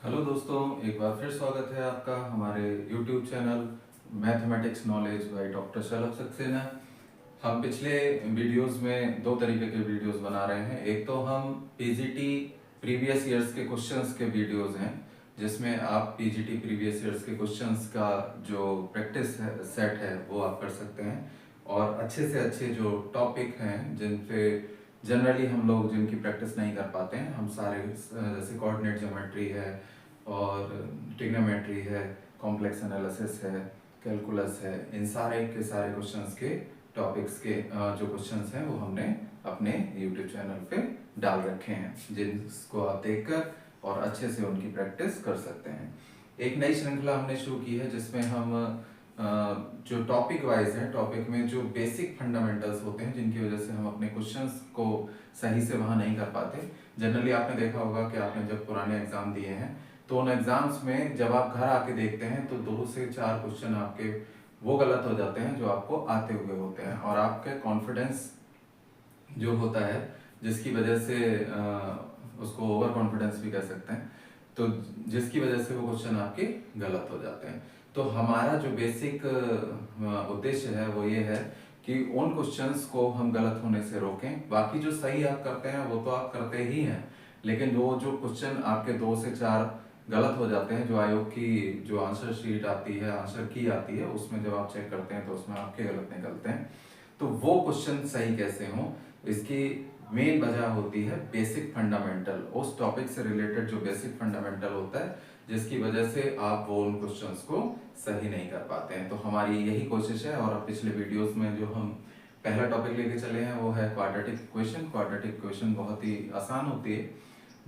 Hello दोस्तों, एक बार फिर स्वागत है आपका हमारे YouTube channel mathematics knowledge by doctor Shalabh Saxena. हम पिछले वीडियोस में दो तरीके के वीडियोस बना रहे हैं। एक तो हम पीजीटी प्रीवियस ईयर्स के क्वेश्चंस के वीडियोस हैं, जिसमें आप पीजीटी प्रीवियस ईयर्स के क्वेश्चंस का जो प्रैक्टिस सेट है वो आप कर सकते हैं, और अच्छे से अच्छे जो टॉपिक हैं जिन पे जनरली हम लोग जिनकी प्रैक्टिस नहीं कर पाते हैं, हम सारे जैसे कोऑर्डिनेट ज्योमेट्री है और ट्रिग्नोमेट्री है, कॉम्प्लेक्स एनालिसिस है, कैलकुलस है, इन सारे के सारे क्वेश्चंस के टॉपिक्स के जो क्वेश्चंस हैं वो हमने अपने YouTube चैनल पे डाल रखे हैं, जिसको आप देखकर और अच्छे से उनकी प्रैक्टिस कर सकते हैं। एक नई श्रृंखला हमने शुरू की है जिसमें हम जो टॉपिक वाइज है, टॉपिक में जो बेसिक फंडामेंटल्स होते हैं जिनकी वजह से हम अपने क्वेश्चंस को सही से वहाँ नहीं कर पाते। जनरली आपने देखा होगा कि आपने जब पुराने एग्जाम दिए हैं तो उन एग्जाम्स में जब आप घर आके देखते हैं तो 2 से 4 क्वेश्चन आपके वो गलत हो जाते हैं जो आपको आते हुए होते हैं, और आपके कॉन्फिडेंस जो होता है जिसकी वजह से उसको ओवर कॉन्फिडेंस भी कह सकते हैं, तो जिसकी वजह से वो क्वेश्चन आपके गलत हो जाते हैं। तो हमारा जो बेसिक उद्देश्य है वो ये है कि उन क्वेश्चंस को हम गलत होने से रोकें। बाकी जो सही आप करते हैं वो तो आप करते ही हैं, लेकिन वो जो क्वेश्चन आपके 2 से 4 गलत हो जाते हैं, जो आयोग की जो आंसर शीट आती है, आंसर की आती है, उसमें जब आप चेक करते हैं तो उसमें आपके गलत निकलते हैं। तो वो क्वेश्चन सही कैसे हों, इसकी मेन वजह होती है बेसिक फंडामेंटल, उस टॉपिक से रिलेटेड जो बेसिक फंडामेंटल होता है जिसकी वजह से आप वो उन क्वेश्चंस को सही नहीं कर पाते हैं। तो हमारी यही कोशिश है, और अब पिछले वीडियोस में जो हम पहला टॉपिक लेके चले हैं वो है क्वाड्रेटिक इक्वेशन। क्वाड्रेटिक इक्वेशन बहुत ही आसान होती है,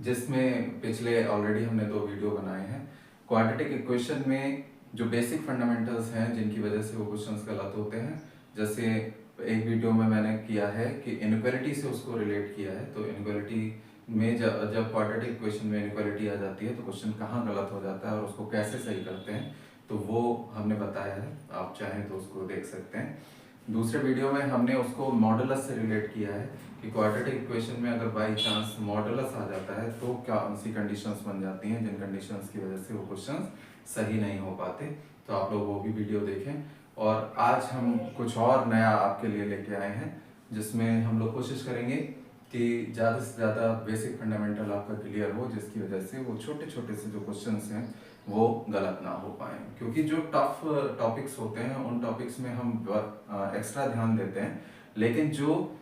जिसमें पिछले ऑलरेडी हमने 2 वीडियो बनाए हैं। क्वाड्रेटिक इक्वेशन में जो बेसिक फंडामेंटल्स हैं जिनकी वजह से वो क्वेश्चंस गलत होते हैं, जैसे एक वीडियो में मैंने किया है कि इनइक्वालिटी से उसको रिलेट किया है। तो इनइक्वालिटी में जब क्वाड्रेटिक इक्वेशन में इनइक्वालिटी आ जाती है तो क्वेश्चन कहाँ गलत हो जाता है और उसको कैसे सही करते हैं, तो वो हमने बताया है, आप चाहें तो उसको देख सकते हैं। दूसरे वीडियो में हमने उसको मॉडुलस से रिलेट किया है कि क्वाड्रेटिक इक्वेशन में अगर बाई चांस मॉडुलस आ जाता है तो क्या सी कंडीशंस बन जाती हैं जिन कंडीशंस की वजह से वो क्वेश्चन सही नहीं हो पाते। तो आप लोग वो भी वीडियो देखें। और आज हम कुछ और नया आपके लिए लेके आए हैं, जिसमें हम लोग कोशिश करेंगे कि ज़्यादा से ज़्यादा बेसिक फंडामेंटल आपका क्लियर हो, जिसकी वजह से वो छोटे छोटे से जो क्वेश्चंस हैं वो गलत ना हो पाए। क्योंकि जो टफ टॉपिक्स होते हैं उन टॉपिक्स में हम एक्स्ट्रा ध्यान देते हैं, लेकिन जो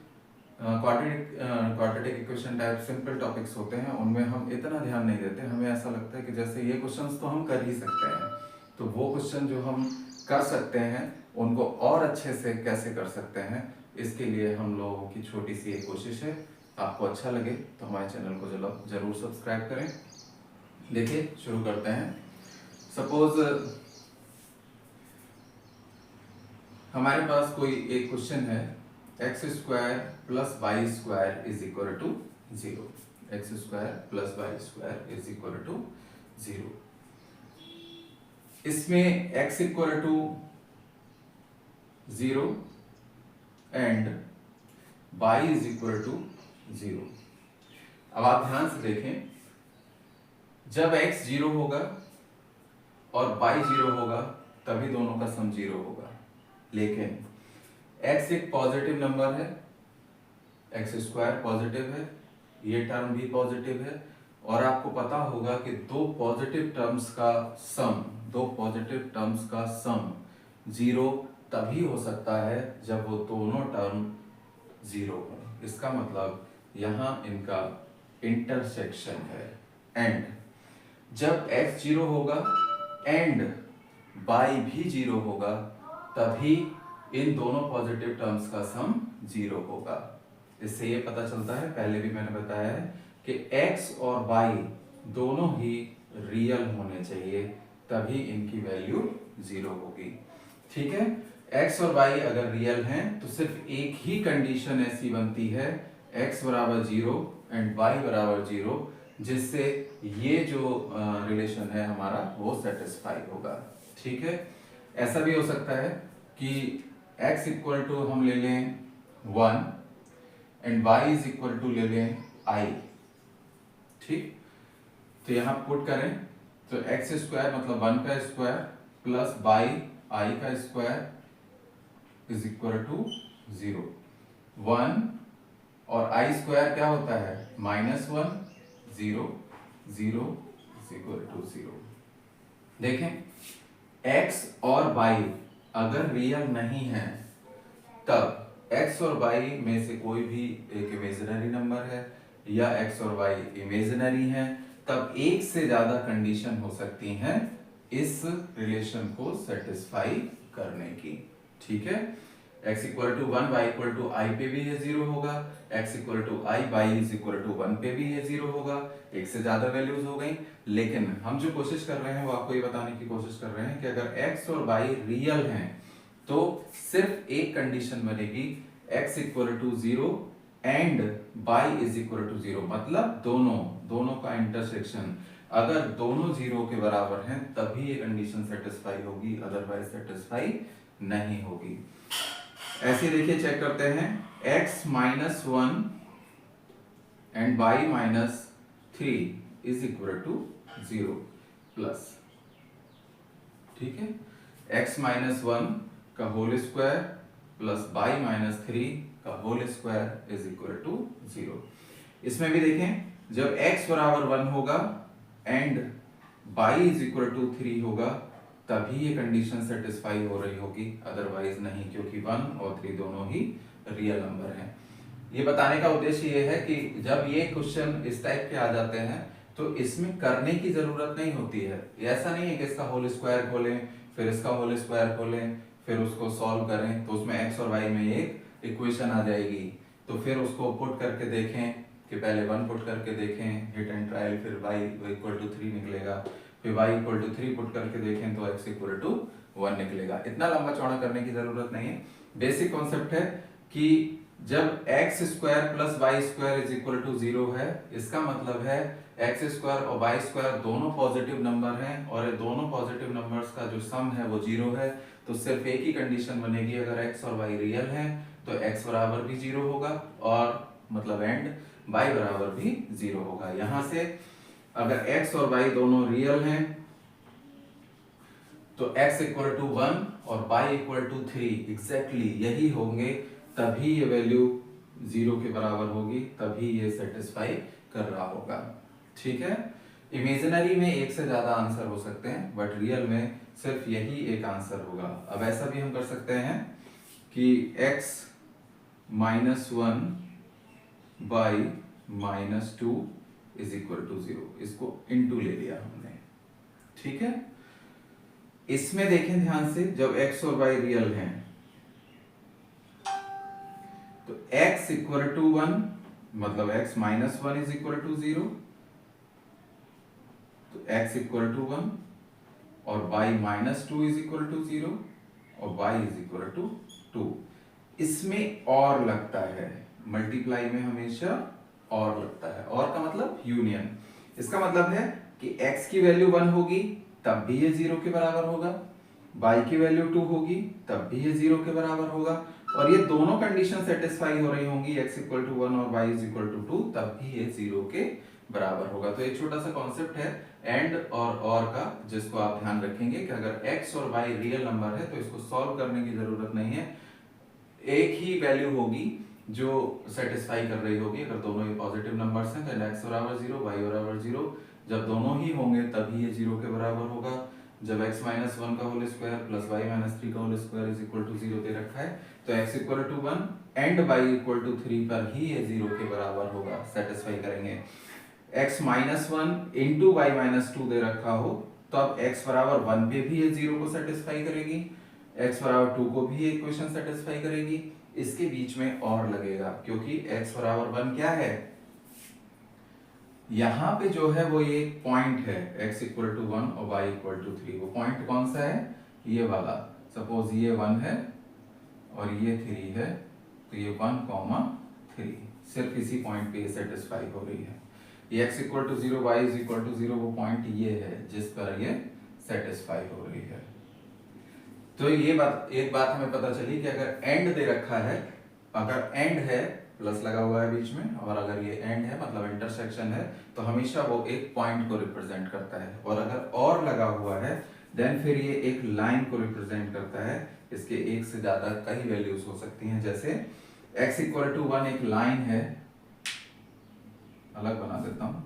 quadratic equation type simple topics होते हैं उनमें हम इतना ध्यान नहीं देते। हमें ऐसा लगता है कि जैसे ये क्वेश्चंस तो हम कर ही सकते हैं, तो वो क्वेश्चन जो हम कर सकते हैं उनको और अच्छे से कैसे कर सकते हैं, इसके लिए हम लोगों की छोटी सी एक कोशिश है। आपको अच्छा लगे तो हमारे चैनल को जरूर सब्सक्राइब करें। देखिए शुरू करते हैं। सपोज हमारे पास कोई एक क्वेश्चन है, x square plus y square is equal to 0। X square plus y square is equal to 0। इसमें x equal to 0 and y is equal to 0। अब आप ध्यान से देखें, जब x 0 होगा और y 0 होगा तभी दोनों का सम 0 होगा। लेकिन x एक पॉजिटिव नंबर है, एक्स स्क्वायर पॉजिटिव है, ये टर्म भी पॉजिटिव है, और आपको पता होगा कि दो पॉजिटिव टर्म्स का सम 0 तभी हो सकता है जब वो दोनों टर्म 0 हो। इसका मतलब यहाँ इनका इंटरसेक्शन है। एंड जब x 0 होगा एंड y भी 0 होगा तभी इन दोनों पॉजिटिव टर्म्स का सम 0 होगा। इससे ये पता चलता है, पहले भी मैंने बताया है, कि x और y दोनों ही रियल होने चाहिए तभी इनकी वैल्यू 0 होगी। ठीक है, x और y अगर रियल हैं तो सिर्फ एक ही कंडीशन ऐसी बनती है, x बराबर 0 एंड y बराबर 0, जिससे ये जो रिलेशन है हमारा वो सेटिस्फाई होगा। ठीक है, ऐसा भी हो सकता है कि x इक्वल टू हम ले लें 1 and y is equal to ले लें i। ठीक, तो यहां पुट करें तो एक्स स्क्वायर मतलब 1 का स्क्वायर प्लस बाई आई का स्क्वायर इज इक्वल टू 0। 1 और आई स्क्वायर क्या होता है -1, 0, 0 इज इक्वल टू 0। देखें x और y अगर रियल नहीं है तब x और y में से कोई भी एक इमेजिनरी नंबर है या x और y इमेजिनरी है, तब एक से ज्यादा कंडीशन हो सकती हैं इस रिलेशन को सेटिस्फाई करने की। ठीक है, x equal to 1 y equal to i पे भी ये 0 होगा, x equal to i y is equal to 1 पे भी ये 0 होगा। एक से ज्यादा वैल्यूज हो गई, लेकिन हम जो कोशिश कर रहे हैं वो आपको ये बताने की कोशिश कर रहे हैं कि अगर x और y रियल हैं तो सिर्फ एक कंडीशन बनेगी, x equal to 0 and y is equal to 0, मतलब दोनों का इंटरसेक्शन अगर दोनों 0 के बराबर हैं तभी ये कंडीशन सेटिस्फाई होगी, अदरवाइज सेटिस्फाई नहीं होगी। ऐसे देखिए चेक करते हैं, x minus 1 and y minus 3 is equal to 0 plus, ठीक है, x माइनस 1 का whole square plus y minus 3 का whole square is equal to 0। इसमें भी देखें जब x बराबर 1 होगा and y is equal to 3 होगा तभी ये कंडीशन सेटिस्फाई हो रही होगी, अदरवाइज नहीं, क्योंकि 1 और 3 दोनों ही रियल नंबर हैं। ये बताने का उद्देश्य ये है कि जब ये क्वेश्चन इस टाइप के आ जाते हैं तो इसमें करने की जरूरत नहीं होती है। ऐसा नहीं है कि इसका होल स्क्वायर खोलें फिर इसका होल स्क्वायर खोलें फिर उसको सॉल्व करें तो उसमें x और y में एक इक्वेशन आ जाएगी, तो फिर उसको पुट करके देखें कि पहले 1 पुट करके देखें हिट एंड ट्रायल, फिर y इक्वल टू 3 निकलेगा, फिर y इक्वल टू 3 पुट करके देखें तो x इक्वल टू 1 निकलेगा। इतना लंबा चौड़ा करने की जरूरत नहीं है। बेसिक कॉन्सेप्ट है कि जब x square plus y square is equal to 0 है, इसका मतलब है x स्क्वायर और y स्क्वायर दोनों पॉजिटिव नंबर हैं और ये दोनों पॉजिटिव नंबर्स का जो सम है वो 0 है, तो सिर्फ एक ही कंडीशन बनेगी, अगर x और y रियल हैं तो x बराबर भी 0 होगा और मतलब एंड y बराबर भी 0 होगा। यहां से अगर x और y दोनों रियल हैं तो x इक्वल टू 1 और y इक्वल टू 3 एग्जैक्टली यही होंगे, तभी ये वैल्यू 0 के बराबर होगी, तभी ये सेटिस्फाई कर रहा होगा। ठीक है, इमेजिनरी में एक से ज्यादा आंसर हो सकते हैं बट रियल में सिर्फ यही एक आंसर होगा। अब ऐसा भी हम कर सकते हैं कि x minus 1 by minus 2 is equal to 0, इसको इनटू ले लिया हमने। ठीक है, इसमें देखें ध्यान से, जब x और y रियल हैं तो x इक्वल टू 1 मतलब x minus 1 is equal to 0, तो x इक्वल टू 1 और y minus 2 is equal to 0 और y इज इक्वल टू 2। इसमें और लगता है, मल्टीप्लाई में हमेशा और लगता है, और का मतलब यूनियन। इसका मतलब है कि x की वैल्यू 1 होगी तब भी ये 0 के बराबर होगा, y की वैल्यू 2 होगी तब भी ये 0 के बराबर होगा, और ये दोनों कंडीशन सेटिस्फाई हो रही होंगी, x इक्वल टू 1 और y इज इक्वल टू 2, तब भी ये 0 के बराबर होगा। तो एक छोटा सा कॉन्सेप्ट है एंड और का, जिसको आप ध्यान रखेंगे कि अगर x और y रियल नंबर है तो इसको सॉल्व करने की जरूरत नहीं है, एक ही वैल्यू होगी जो सेटिस्फाई कर रही होगी। अगर दोनों ही पॉजिटिव नंबर्स हैं तो x बराबर 0 y बराबर 0, जब दोनों ही होंगे तभी ये 0 के बराबर होगा। जब x माइनस 1 का whole square plus y minus 3 का whole square is equal to 0 दे रखा है तो x equal to 1 and y equal to 3 पर ही ये 0 के बराबर होगा, सेटिस्फाई करेंगे। x minus 1 into y minus 2 दे रखा हो तो अब x बराबर 1 पे भी ये 0 को सेटिस्फाई करेगी, x बराबर 2 को भी ये इक्वेशन सेटिस्फाई करेगी। इसके बीच में और लगेगा क्योंकि x बराबर 1 क्या है, यहां पे जो है वो ये पॉइंट है x इक्वल टू 1 और y इक्वल टू 3। वो पॉइंट कौन सा है, ये वाला। सपोज ये 1 है और ये 3 है तो ये 1,3 सिर्फ इसी पॉइंट पे सेटिस्फाई हो रही है। ये x equal to 0 y is equal to 0 वो पॉइंट ये है जिस पर ये सेटिस्फाई हो रही है। तो ये बात, एक बात हमें पता चली कि अगर एंड दे रखा है, अगर एंड है प्लस लगा हुआ है बीच में, और अगर ये एंड है मतलब इंटरसेक्शन है तो हमेशा वो एक पॉइंट को रिप्रेजेंट करता है, और अगर और लगा हुआ है देन फिर ये एक लाइन को रिप्रेजेंट करता है। इसके एक से ज्यादा कई वैल्यूज हो सकती हैं, जैसे x इक्वल टू 1 एक लाइन है, अलग बना देता हूं,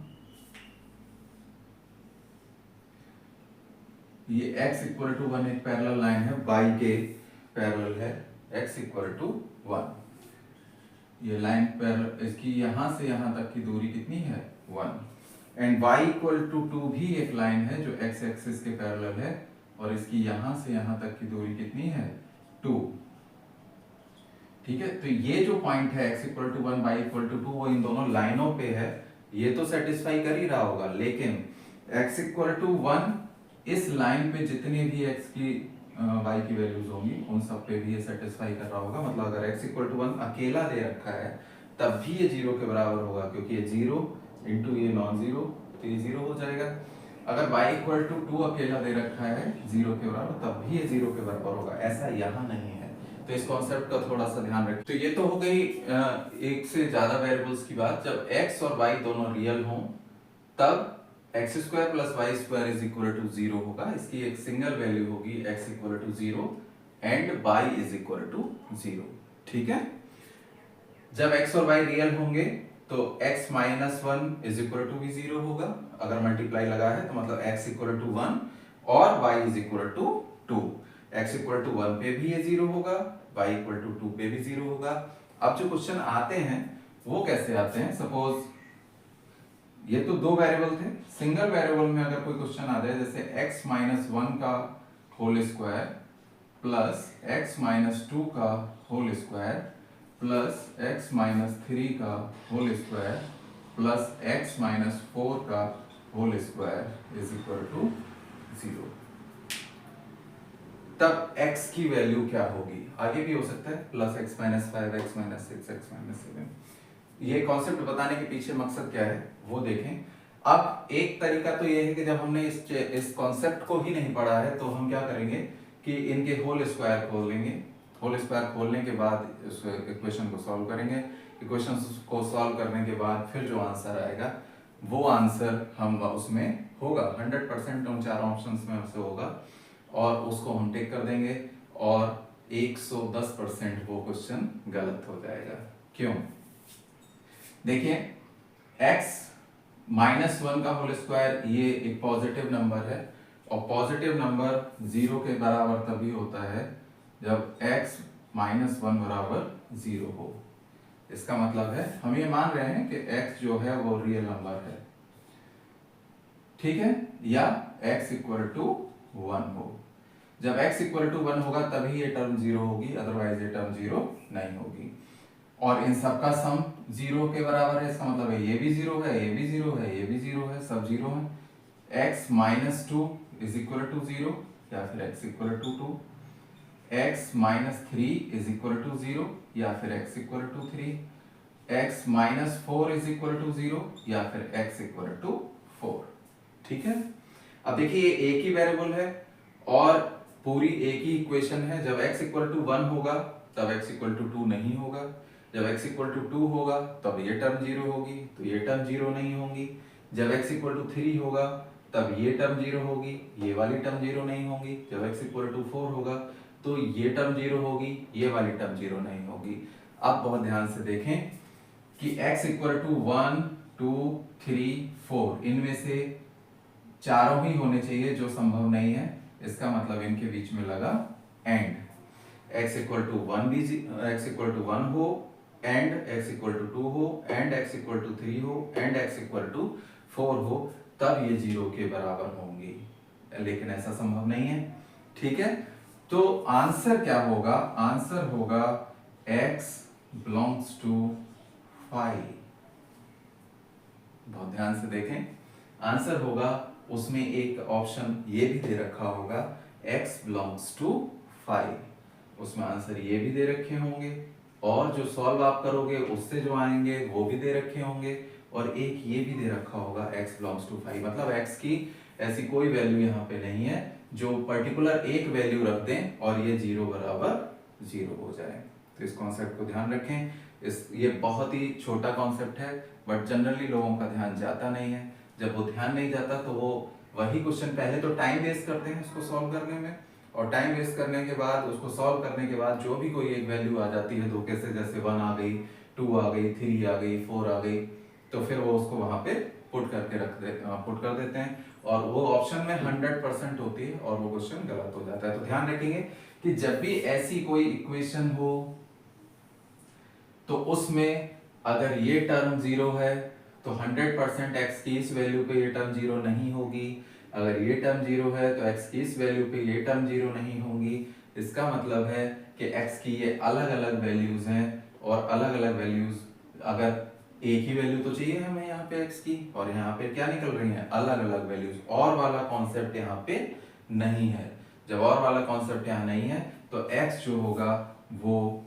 ये x इक्वल टू 1 एक पैरेलल लाइन है, y के पैरेलल है, x इक्वल टू 1, ये लाइन पैरेलल, इसकी यहां से यहां तक की दूरी कितनी है 1, एंड y इक्वल टू 2 भी एक लाइन है जो x एक्सिस के पैरेलल है, और इसकी यहां से यहां तक की दूरी कितनी है 2। ठीक है, तो ये जो पॉइंट है x equal to 1 y equal to 2 वो इन दोनों लाइनों पे है, ये तो सेटिस्फाई कर ही रहा होगा, लेकिन x इक्वल टू 1 इस लाइन पे जितनी भी x की y की वैल्यूज होंगी उन सब पे भी ये सेटिस्फाई कर रहा होगा। मतलब अगर x इक्वल टू 1 अकेला दे रखा है तब भी ये 0 के बराबर होगा, क्योंकि ये 0 इंटू ये नॉन जीरो, तो ये 0 हो जाएगा। अगर y इक्वल टू 2 अकेला दे रखा है 0 के बराबर, तब भी ये 0 के बराबर होगा, ऐसा यहाँ नहीं है। तो इस कॉन्सेप्ट का थोड़ा सा ध्यान रखें। तो ये तो हो गई एक से ज्यादा वेरिएबल्स की बात। जब x और y दोनों रियल हों तब x square plus y square is equal to 0 होगा, इसकी एक सिंगल वैल्यू होगी x equal to 0 and y is equal to 0। ठीक है, जब x और y रियल होंगे तो x minus 1 is equal to भी 0 होगा, अगर मल्टीप्लाई लगा है तो मतलब x इक्वल टू 1 और y is equal to 2। x equal to 1 पे भी ये 0 होगा, y इक्वल टू 2 पे भी 0 होगा। अब जो क्वेश्चन आते हैं वो कैसे आते हैं, सपोज ये तो दो वेरिएबल थे, सिंगल वेरिएबल में अगर कोई क्वेश्चन आ जाए जैसे x माइनस 1 का whole square plus x minus 2 का whole square plus x minus 3 का whole square plus x minus 4 का whole square is equal to 0, तब x की वैल्यू क्या होगी। आगे भी हो सकता है plus x minus 5, x minus 6, x minus 7। ये कॉन्सेप्ट बताने के पीछे मकसद क्या है वो देखें। अब एक तरीका तो ये है कि जब हमने इस कॉन्सेप्ट को ही नहीं पढ़ा है तो हम क्या करेंगे कि इनके होल स्क्वायर खोल लेंगे, होल स्क्वायर खोलने के बाद इस इक्वेशन को सॉल्व करेंगे, इक्वेशन को सॉल्व करने के बाद फिर जो आंसर आएगा वो आंसर हम उसमें होगा 100% उन चारों ऑप्शंस में से होगा, और उसको हम टिक कर देंगे और 110% वो क्वेश्चन गलत हो जाएगा। क्यों? देखिए x माइनस 1 का होल स्क्वायर ये एक पॉजिटिव नंबर है, और पॉजिटिव नंबर 0 के बराबर तभी होता है जब x माइनस 1 बराबर 0 हो। इसका मतलब है हम ये मान रहे हैं कि x जो है वो रियल नंबर है, ठीक है, या x इक्वल टू 1 हो। जब x इक्वल टू 1 होगा तभी ये टर्म 0 होगी, अदरवाइज ये टर्म 0 नहीं होगी। और इन सब का सम 0 के बराबर है, इसका मतलब है ये भी 0 है, ये भी 0 है, ये भी 0 है, सब 0 है। x minus 2 is equal to 0 या फिर x equal to 2, x minus 3 is equal to 0 या फिर x equal to 3, x minus 4 is equal to 0 या फिर x इक्वल टू 4। ठीक है, अब देखिए ये एक ही वेरिएबल है और पूरी एक ही इक्वेशन है। जब x इक्वल टू 1 होगा तब x इक्वल टू 2 नहीं होगा, जब x इक्वल टू 2 होगा तब ये टर्म 0 होगी तो ये टर्म 0 नहीं होगी, जब x इक्वल टू 3 होगा तब ये टर्म 0 होगी, ये वाली टर्म 0 नहीं होगी, जब x इक्वल टू 4 होगा तो ये टर्म 0 होगी, ये वाली टर्म 0 नहीं होगी। अब बहुत ध्यान से देखें कि x इक्वल टू 1, 2, 3, 4 इनमें से चारों ही होने चाहिए, जो संभव नहीं है, इसका मतलब इनके बीच में लगा एंड। x इक्वल टू 1 भी x इक्वल टू 1 हो एंड x इक्वल टू 2 हो एंड x इक्वल टू 3 हो एंड x इक्वल टू 4 हो, तब ये 0 के बराबर होंगी, लेकिन ऐसा संभव नहीं है। ठीक है, तो आंसर क्या होगा? आंसर होगा x बिलोंग्स टू 5। बहुत ध्यान से देखें, आंसर होगा उसमें एक ऑप्शन ये भी दे रखा होगा x बिलोंग्स टू 5, उसमें आंसर ये भी दे रखे होंगे, और जो सॉल्व आप करोगे उससे जो आएंगे वो भी दे रखे होंगे, और एक ये भी दे रखा होगा x बिलोंग्स टू 5। मतलब x की ऐसी कोई वैल्यू यहाँ पे नहीं है जो पर्टिकुलर एक वैल्यू रख दें और ये 0 बराबर 0 हो जाए। तो इस कॉन्सेप्ट को ध्यान रखें। ये बहुत ही छोटा कॉन्सेप्ट है, बट जनरली लोगों का ध्यान जाता नहीं है। जब वो ध्यान नहीं जाता तो वो वही क्वेश्चन पहले तो टाइम वेस्ट करते हैं उसको सॉल्व करने में, और टाइम वेस्ट करने के बाद उसको सॉल्व करने के बाद जो भी कोई एक वैल्यू आ जाती है धोखे से, जैसे 1 आ गई, 2 आ गई, 3 आ गई, 4 आ गई, तो फिर वो उसको वहां पे पुट कर देते हैं, और वो ऑप्शन में 100% होती है और वो क्वेश्चन गलत हो जाता है। तो ध्यान रखेंगे कि जब भी ऐसी कोई इक्वेशन हो तो उसमें अगर ये टर्म 0 है तो 100% x की इस वैल्यू पे ये टर्म 0 नहीं होगी, अगर ये टर्म 0 है तो x की इस वैल्यू पे ये टर्म 0 नहीं होगी। इसका मतलब है कि x की ये अलग अलग वैल्यूज हैं, और अलग अलग वैल्यूज, अगर एक ही वैल्यू तो चाहिए हमें यहाँ पे x की, और यहाँ पे क्या निकल रही है अलग अलग वैल्यूज, और वाला कॉन्सेप्ट यहाँ पे नहीं है। जब और वाला कॉन्सेप्ट यहाँ नहीं है तो x जो होगा वो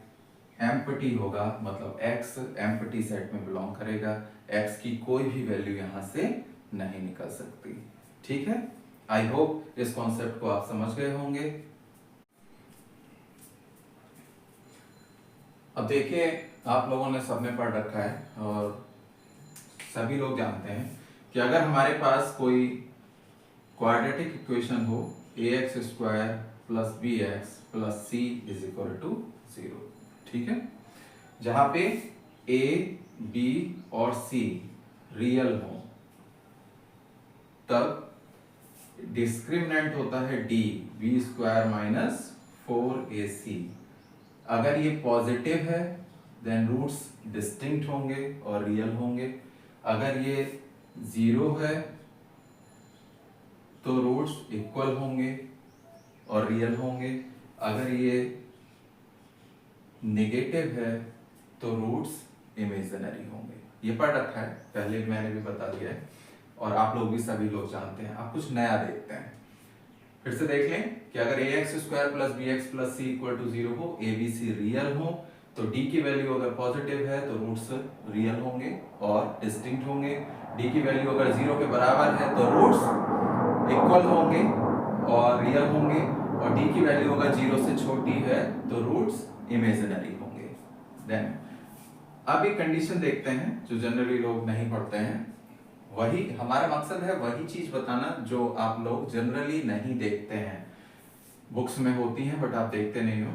एम्प्टी होगा, मतलब x एम्प्टी सेट में बिलोंग करेगा, x की कोई भी वैल्यू यहां से नहीं निकल सकती। ठीक है, आई होप इस कॉन्सेप्ट को आप समझ गए होंगे। अब देखिए, आप लोगों ने सबने पढ़ रखा है और सभी लोग जानते हैं कि अगर हमारे पास कोई क्वाड्रेटिक इक्वेशन हो ax² + bx + c = 0, ठीक है, जहां पे a, b और c रियल हो, तब डिस्क्रिमिनेंट होता है d, b² - 4ac। अगर ये पॉजिटिव है देन रूट्स डिस्टिंक्ट होंगे और रियल होंगे, अगर ये 0 है तो रूट्स इक्वल होंगे और रियल होंगे, अगर ये नेगेटिव है तो रूट्स इमेजिनरी होंगे। ये पढ़ रखा है पहले, मैंने भी बता दिया है और आप लोग भी सभी लोग जानते हैं। आप कुछ नया देखते हैं, फिर से देख लें कि अगर ax² + bx + c = 0 हो, a b c रियल हो, तो d की वैल्यू अगर पॉजिटिव है तो रूट्स रियल होंगे और डिस्टिंक्ट होंगे, d की वैल्यू अगर 0 के बराबर है तो रूट्स इक्वल होंगे और रियल होंगे, और d की वैल्यू अगर 0 से छोटी है तो रूट्स इमेजिनरी होंगे। देन अब एक कंडीशन देखते हैं जो जनरली लोग नहीं पढ़ते हैं, वही हमारा मकसद है, वही चीज बताना जो आप लोग जनरली नहीं देखते हैं, बुक्स में होती हैं बट आप देखते नहीं हो,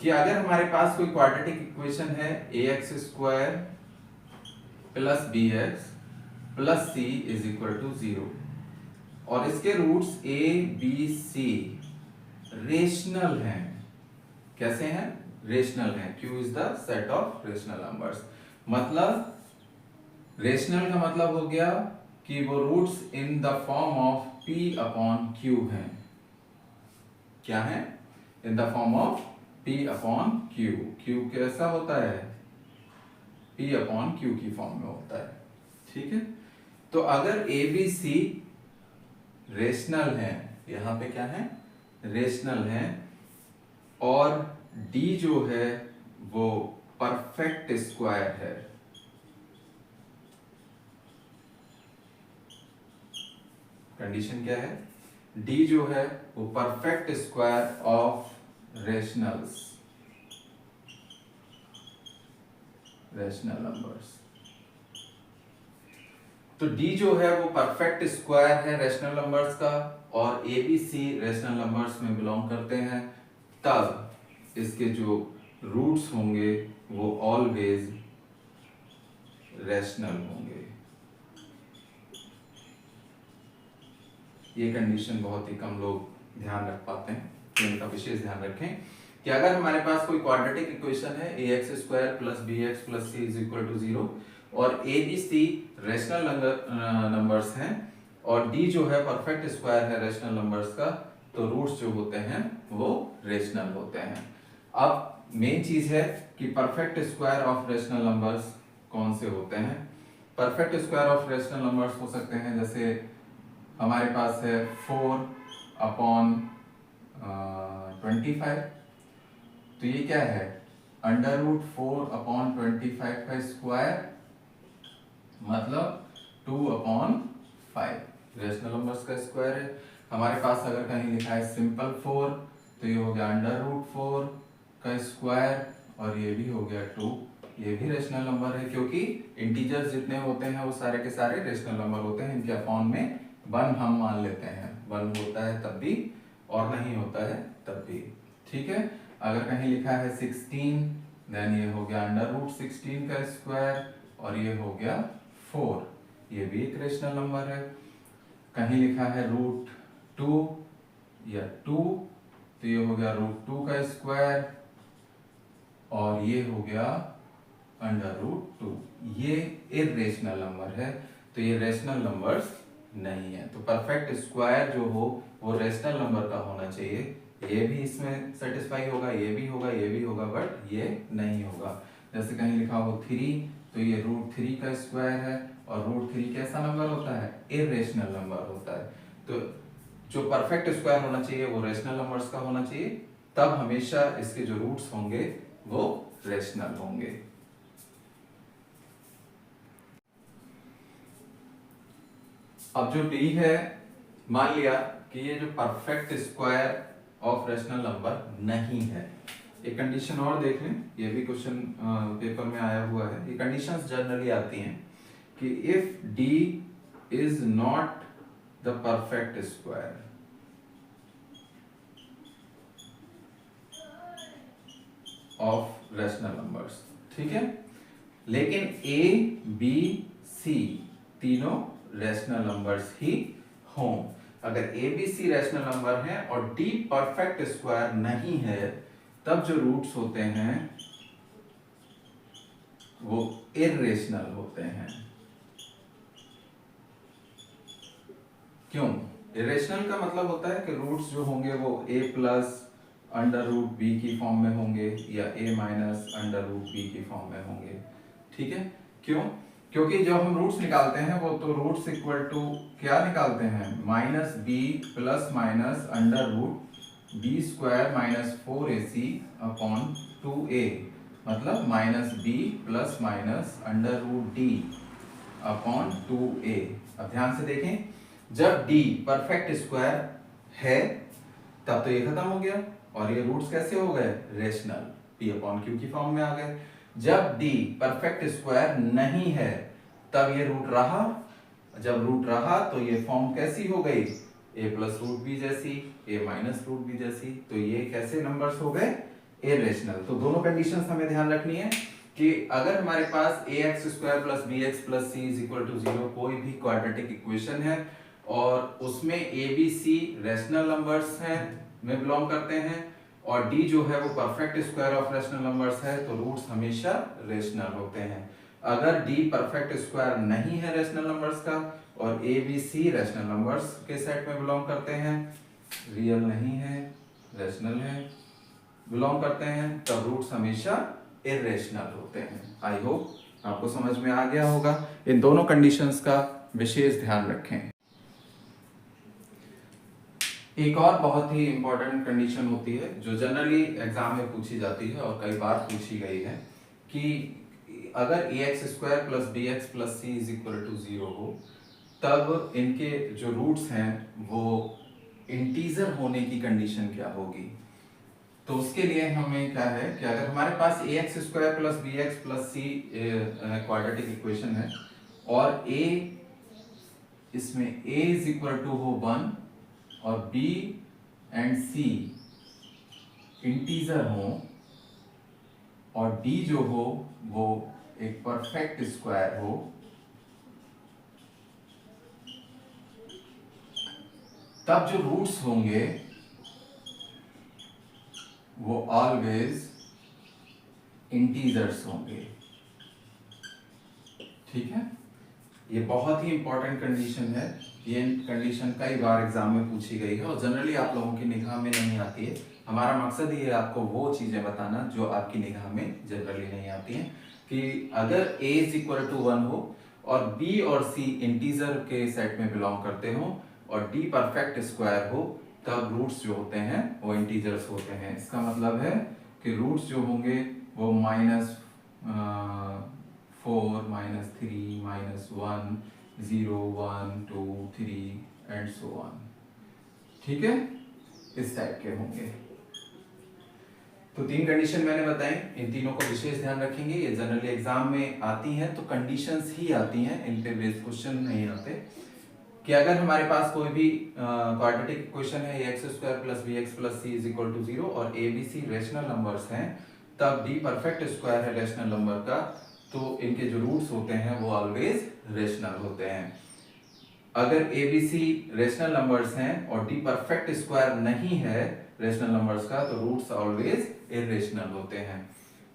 कि अगर हमारे पास कोई क्वाड्रेटिक इक्वेशन है ax² + bx + c = 0, और इसके roots a b c rational हैं। कैसे हैं? रेशनल हैं। Q is the set of rational numbers. मतलब रेशनल का मतलब हो गया कि वो roots in the form of p/q हैं। क्या है? In the form of p/q। q कैसा होता है? p/q की फॉर्म में होता है। ठीक है, तो अगर a b c रेशनल है, यहां पे क्या है? रेशनल है, और d जो है वो परफेक्ट स्क्वायर है। कंडीशन क्या है? d जो है वो perfect square of rational numbers. तो d जो है वो परफेक्ट स्क्वायर है रेशनल नंबर्स का, और a b c rational numbers में बिलोंग करते हैं, तब इसके जो रूट्स होंगे वो ऑलवेज रेशनल होंगे। ये कंडीशन बहुत ही कम लोग ध्यान रख पाते हैं, तो इनका विशेष ध्यान रखें कि अगर हमारे पास कोई क्वाड्रेटिक इक्वेशन है ax² + bx + c = 0, और a b c rational numbers हैं, और d जो है परफेक्ट स्क्वायर है रेशनल नंबर्स का, तो रूट्स जो होते हैं वो रेशनल होते हैं। अब मेन चीज है कि perfect square of rational numbers कौन से होते हैं? Perfect square of rational numbers हो सकते हैं, जैसे हमारे पास है 4/25, तो ये क्या है? √4/25 का स्क्वायर, मतलब 2/5 रेशनल नंबर्स का स्क्वायर है। हमारे पास अगर कहीं लिखा है सिंपल 4, तो ये हो गया √4 का स्क्वायर, और ये भी हो गया 2। ये भी रेशनल नंबर है, क्योंकि इंटीजर्स जितने होते हैं वो सारे के सारे रेशनल नंबर होते हैं। इनके अपॉन में 1 हम मान लेते हैं, 1 होता है तब भी और नहीं होता है तब भी। ठीक है, अगर कहीं लिखा है 16 देन ये हो गया √16 का स्क्वायर और ये हो गया 4, ये भी एक रेशनल नंबर है। कहीं लिखा है √2 या 2 तो ये हो गया √2 का स्क्वायर और ये हो गया √2, ये इर्रेशनल नंबर है। तो ये रेशनल नंबर्स नहीं है। तो परफेक्ट स्क्वायर जो हो वो रेशनल नंबर का होना चाहिए। ये भी इसमें सेटिस्फाई होगा, ये भी होगा, ये भी होगा, बट ये नहीं होगा। जैसे कहीं लिखा हो 3 तो ये √3 का स्क्वायर है और √3 कैसा नंबर होता है? इर्रेशनल नंबर होता है। तो जो परफेक्ट स्क्वायर होना चाहिए वो रेशनल नंबर्स का होना चाहिए, तब हमेशा इसके जो रूट्स होंगे वो रेशनल होंगे। अब जो डी है, मान लिया कि ये जो perfect square of rational number नहीं है। एक कंडीशन और देख लें, ये भी क्वेश्चन पेपर में आया हुआ है। ये कंडीशंस जनरली आती हैं कि if D is not the perfect square, of rational numbers, ठीक है, लेकिन ए बी सी तीनों रेशनल नंबर्स ही हों। अगर A B C rational number है और डी परफेक्ट स्क्वायर नहीं है, तब जो रूट्स होते हैं वो इर्रेशनल होते हैं। क्यों? इरेशनल का मतलब होता है कि रूट्स जो होंगे वो a प्लस √b की फॉर्म में होंगे या a माइनस √b की फॉर्म में होंगे। ठीक है, क्यों? क्योंकि जब हम रूट्स निकालते हैं वो तो रूट्स इक्वल टू क्या निकालते हैं? -b plus minus √b² minus 4ac upon 2a, मतलब -b plus minus √d upon 2a। अब ध्यान से देखें, जब d परफेक्ट स्क्वायर है तब तो ये खत्म हो गया और ये रूट्स कैसे हो गए? रेशनल, p अपॉन q की फॉर्म में आ गए। जब d परफेक्ट स्क्वायर नहीं है तब ये रूट रहा, जब रूट रहा तो ये फॉर्म कैसी हो गई? a प्लस √b जैसी, a माइनस √b जैसी। तो ये कैसे नंबर्स हो गए? इरेशनल। तो दोनों कंडीशंस हमें ध्यान रखनी है कि अगर हमारे पास ax² plus bx plus c is equal to 0 कोई भी क्वाड्रेटिक इक्वेशन है और उसमें a b c rational numbers हैं में बिलोंग करते हैं और d जो है वो perfect square of rational numbers है, तो रूट्स हमेशा रेशनल होते हैं। अगर d परफेक्ट स्क्वायर नहीं है रेशनल नंबर्स का और a b c rational numbers के सेट में बिलोंग करते हैं, रियल नहीं है, रेशनल है, बिलोंग करते हैं, तब रूट्स हमेशा इरेशनल होते हैं। आई होप आपको समझ में आ गया होगा। इन दोनों कंडीशंस का विशेष ध्यान रखें। एक और बहुत ही इंपॉर्टेंट कंडीशन होती है जो जनरली एग्जाम में पूछी जाती है और कई बार पूछी गई है कि अगर ax² plus bx plus c is equal to 0 हो तब इनके जो रूट्स हैं वो इंटीजर होने की कंडीशन क्या होगी। तो उसके लिए हमें क्या है कि अगर हमारे पास ax² plus bx plus c quadratic equation है और a इसमें a इज इक्वल टू हो 1 और b एंड c इंटीजर हो और d जो हो वो एक परफेक्ट स्क्वायर हो, तब जो रूट्स होंगे वो ऑलवेज इंटीजर्स होंगे। ठीक है, ये बहुत ही इंपॉर्टेंट कंडीशन है। ये कंडीशन कई बार एग्जाम में पूछी गई है और जनरली आप लोगों की निगाह में नहीं आती है। हमारा मकसद ये है आपको वो चीजें बताना जो आपकी निगाह में जनरली नहीं आती हैं, कि अगर a इज इक्वल टू 1 हो और b और c इंटीजर के सेट में बिलोंग करते हो और d परफेक्ट स्क्वायर हो, तब रूट्स जो होते हैं वो इंटीजर्स होते हैं। इसका मतलब है कि रूट्स जो होंगे वो -4 -3 -1 0 1 2 3 एंड सो ऑन। ठीक है, इस टाइप के होंगे। तो 3 कंडीशन मैंने बताई, इन तीनों को विशेष ध्यान रखेंगे, ये जनरली एग्जाम में आती हैं तो कंडीशंस ही आती हैं, इन पे बेस्ड क्वेश्चन नहीं आते। कि अगर हमारे पास कोई भी क्वाड्रेटिक इक्वेशन है ax² + bx + c = 0 और a b c rational numbers हैं, तब d परफेक्ट स्क्वायर है रेशनल नंबर का, तो इनके जो रूट्स होते हैं वो ऑलवेज रेशनल होते हैं। अगर a b c rational numbers हैं और d परफेक्ट स्क्वायर नहीं है रेशनल नंबर्स का, तो रूट्स ऑलवेज इरेशनल होते हैं।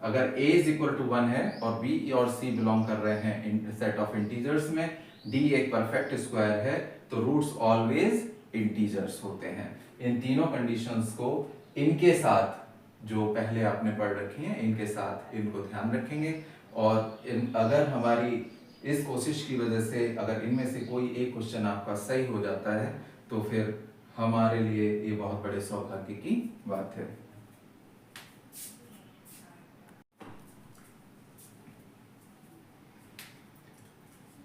अगर a = 1 है और b और c बिलोंग कर रहे हैं इन सेट ऑफ इंटीजर्स में, d एक परफेक्ट स्क्वायर है, तो रूट्स ऑलवेज इंटीजर्स होते हैं। इन तीनों कंडीशंस को इनके साथ जो पहले आपने पढ़ रखी हैं इनके साथ इनको ध्यान रखेंगे। और अगर हमारी इस कोशिश की वजह से अगर इनमें से कोई एक क्वेश्चन आपका सही हो जाता है तो फिर हमारे लिए ये बहुत बड़े सौभाग्य की बात है।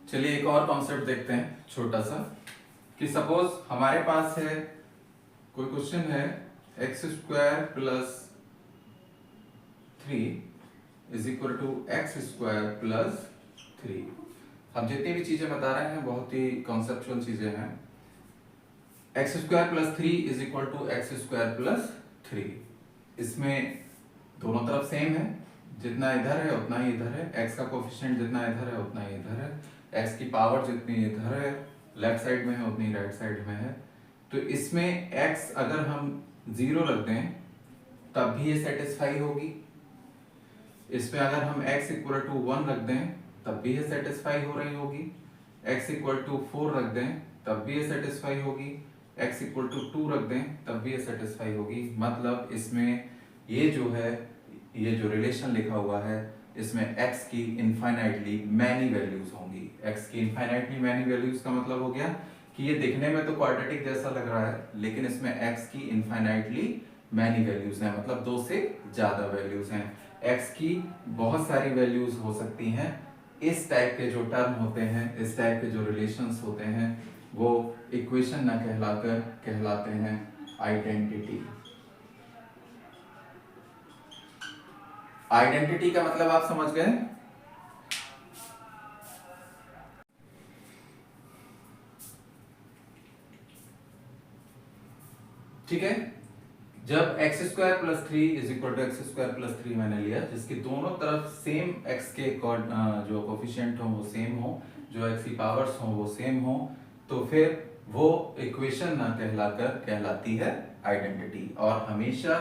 चलिए एक और कॉन्सेप्ट देखते हैं छोटा सा, कि सपोज हमारे पास है कोई क्वेश्चन है x² + 3 = x² + 3। हम जितनी भी चीजें बता रहे हैं बहुत ही कॉन्सेप्चुअल चीजें हैं। x² + 3 = x² + 3। इसमें दोनों तरफ सेम है, जितना इधर है उतना ही इधर है, x का कोफिशिएंट जितना इधर है उतना ही इधर है, x की पावर जितनी इधर है लेफ्ट साइड में है उतनी राइट साइड में है। तो इसमें x अगर हम 0 रख दें तब भी ये सेटिस्फाई होगी, इसमें अगर हम x = 1 रख दें तब भी ये सेटिस्फाई हो रही होगी, x = 4 रख दें तब भी ये सेटिस्फाई होगी, x = 2 रख दें तब भी ये सेटिस्फाई होगी। मतलब इसमें ये जो है, ये जो रिलेशन लिखा हुआ है, इसमें x की इनफाइनाइटली मैनी वैल्यूज होंगी। x की इनफाइनाइटली मैनी वैल्यूज का मतलब हो गया कि ये दिखने में तो क्वाड्रेटिक जैसा लग रहा है, लेकिन इसमें x की इनफाइनाइटली मैनी वैल्यूज हैं, मतलब 2 से ज्यादा वैल्यूज हैं। x की बहुत सारी वैल्यूज हो सकती हैं। इस टाइप के जो टर्म होते हैं, इस टाइप के जो रिलेशंस होते हैं, वो इक्वेशन ना कहलाकर कहलाते हैं आइडेंटिटी। आइडेंटिटी का मतलब आप समझ गए? ठीक है, जब x² + 3 = x² + 3 मैंने लिया, जिसकी दोनों तरफ सेम x के जो कोफिशिएंट हो वो सेम हो, जो x की पावर्स हो वो सेम हो, तो फिर वो इक्वेशन ना कहलाकर कहलाती है आइडेंटिटी। और हमेशा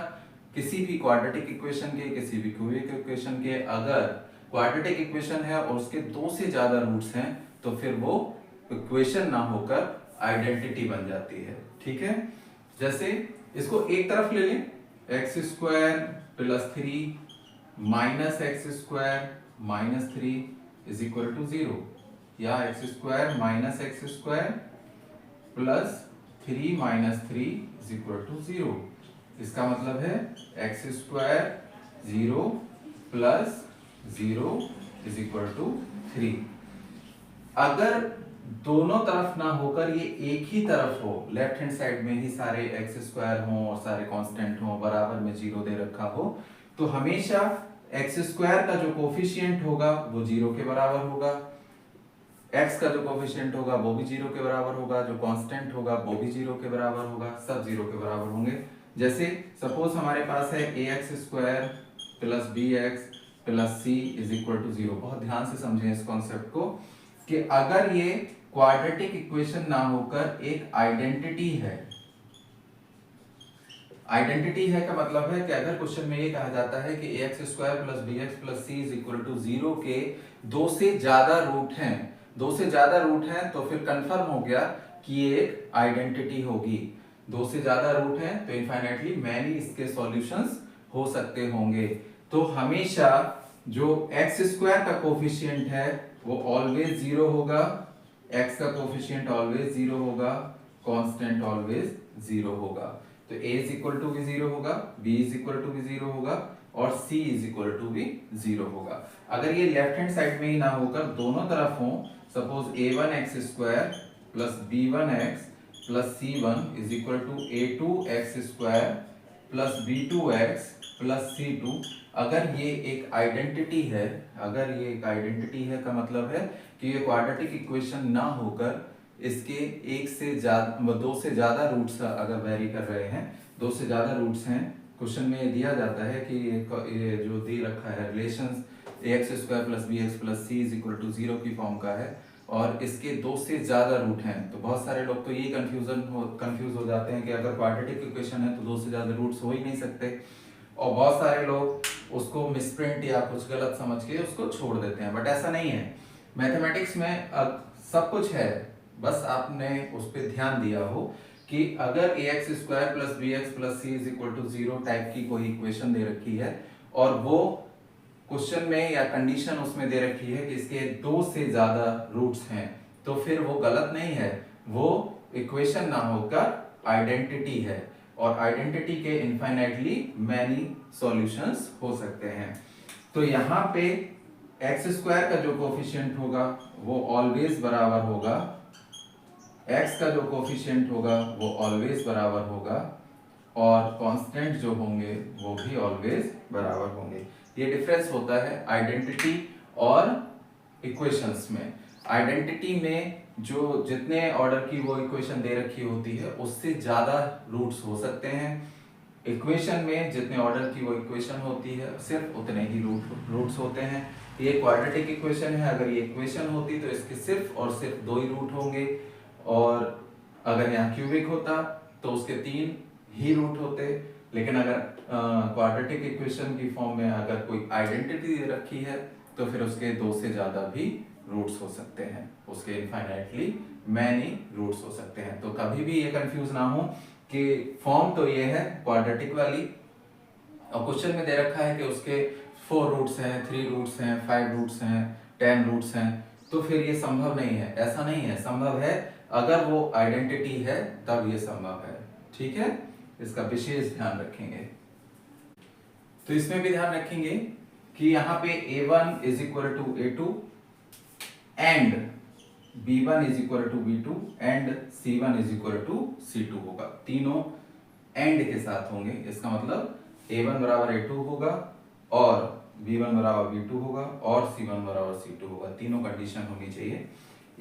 किसी भी क्वाड्रेटिक इक्वेशन के, किसी भी क्यूबिक इक्वेशन के, अगर क्वाड्रेटिक इक्वेशन है और उसके 2 से ज्यादा रूट्स हैं तो फिर वो इक्वेशन ना होकर आइडेंटिटी बन जाती है। ठीक है, जैसे इसको एक तरफ ले लें, x² + 3 - x² - 3 = 0, या x² - x² + 3 - 3 = 0। इसका मतलब है x² 0 + 0 = 3। अगर दोनों तरफ ना होकर ये एक ही तरफ हो, लेफ्ट हैंड साइड में ही सारे x² हो और सारे कांस्टेंट हो, बराबर में 0 दे रखा हो, तो हमेशा x² का जो कोफिशिएंट होगा वो 0 के बराबर होगा, x का जो कोफिशिएंट होगा वो भी 0 के बराबर होगा, जो कांस्टेंट होगा वो भी 0 के बराबर होगा, सब 0 के बराबर होंगे। जैसे सपोज हमारे पास है ax² + bx + c = 0। बहुत ध्यान से समझें इस कॉन्सेप्ट को, कि अगर ये क्वाड्रेटिक इक्वेशन ना होकर एक आइडेंटिटी है, आइडेंटिटी है का मतलब है कि अगर क्वेश्चन में ये कहा जाता है कि ax² + bx + c = 0 के 2 से ज्यादा रूट हैं, 2 से ज्यादा रूट हैं, तो फिर कंफर्म हो गया कि ये एक आइडेंटिटी होगी। 2 से ज्यादा रूट हैं तो इनफाइनाइटली मैनी इसके सॉल्यूशंस हो सकते होंगे। तो हमेशा जो x² का कोफिशिएंट है वो ऑलवेज 0 होगा, x का कोफिशिएंट ऑलवेज 0 होगा, कांस्टेंट ऑलवेज 0 होगा। तो a = भी 0 होगा, b = भी 0 होगा और c = भी 0 होगा। अगर ये लेफ्ट हैंड साइड में ही ना होकर दोनों तरफ हो, suppose a1x² + b1x + c1 = a2x² plus b2x plus c2, अगर ये एक आइडेंटिटी है, अगर ये एक आइडेंटिटी है का मतलब है कि ये क्वाड्रेटिक इक्वेशन ना होकर इसके एक से ज्यादा, दो से ज्यादा रूट्स अगर वेरी कर रहे हैं, दो से ज्यादा रूट्स हैं। क्वेश्चन में ये दिया जाता है कि ये जो दे रखा है relations ax² plus bx plus c is equal to 0 की फॉर्म का है और इसके दो से ज्यादा रूट हैं, तो बहुत सारे लोग तो ये कंफ्यूज हो जाते हैं कि अगर क्वाड्रेटिक इक्वेशन है तो दो से ज्यादा रूट्स हो ही नहीं सकते, और बहुत सारे लोग उसको मिसप्रिंट या कुछ गलत समझ के उसको छोड़ देते हैं, बट ऐसा नहीं है। मैथमेटिक्स में सब कुछ है, बस आपने उस पर ध्यान दिया हो कि अगर ax² plus bx plus c is equal to 0 type की कोई इक्वेशन दे रखी है और वो क्वेश्चन में या कंडीशन उसमें दे रखी है कि इसके दो से ज्यादा रूट्स हैं, तो फिर वो गलत नहीं है, वो इक्वेशन ना होकर आइडेंटिटी है, और आइडेंटिटी के इनफाइनाइटली मैनी सॉल्यूशंस हो सकते हैं। तो यहाँ पे x² का जो कोफिशिएंट होगा वो ऑलवेज बराबर होगा, x का जो कोफिशिएंट होगा वो ऑलवेज बराबर होगा, और कांस्टेंट जो होंगे वो भी ऑलवेज बराबर होंगे। ये डिफरेंस होता है आइडेंटिटी और इक्वेशंस में। आइडेंटिटी में जो जितने ऑर्डर की वो इक्वेशन दे रखी होती है उससे ज्यादा रूट्स हो सकते हैं, इक्वेशन में जितने ऑर्डर की वो इक्वेशन होती है सिर्फ उतने ही रूट्स होते हैं। ये क्वाड्रेटिक इक्वेशन है, अगर ये इक्वेशन होती तो इसके सिर्फ और सिर्फ दो ही रूट होंगे, और अगर यहाँ क्यूबिक होता तो उसके तीन ही रूट होते। लेकिन अगर क्वाड्रेटिक इक्वेशन की फॉर्म में अगर कोई आइडेंटिटी दे रखी है तो फिर उसके दो से ज्यादा भी रूट्स हो सकते हैं, उसके इनफाइनाइटली मैनी रूट्स हो सकते हैं। तो कभी भी ये कंफ्यूज ना हो कि फॉर्म तो ये है क्वाड्रेटिक वाली, और क्वेश्चन में दे रखा है कि उसके 4 रूट्स हैं, 3 रूट्स हैं, 5 रूट्स हैं, 10 रूट्स हैं, तो फिर ये संभव नहीं है। ऐसा नहीं है, संभव है अगर वो आइडेंटिटी है तब ये संभव है। ठीक है, इसका विशेष ध्यान रखेंगे। तो इसमें भी ध्यान रखेंगे कि यहाँ पे a1 is equal to a2 and b1 is equal to b2 and c1 is equal to c2 होगा, तीनों एंड के साथ होंगे। इसका मतलब a1 बराबर a2 होगा और b1 बराबर b2 होगा और c1 बराबर c2 होगा, तीनों कंडीशन होनी चाहिए।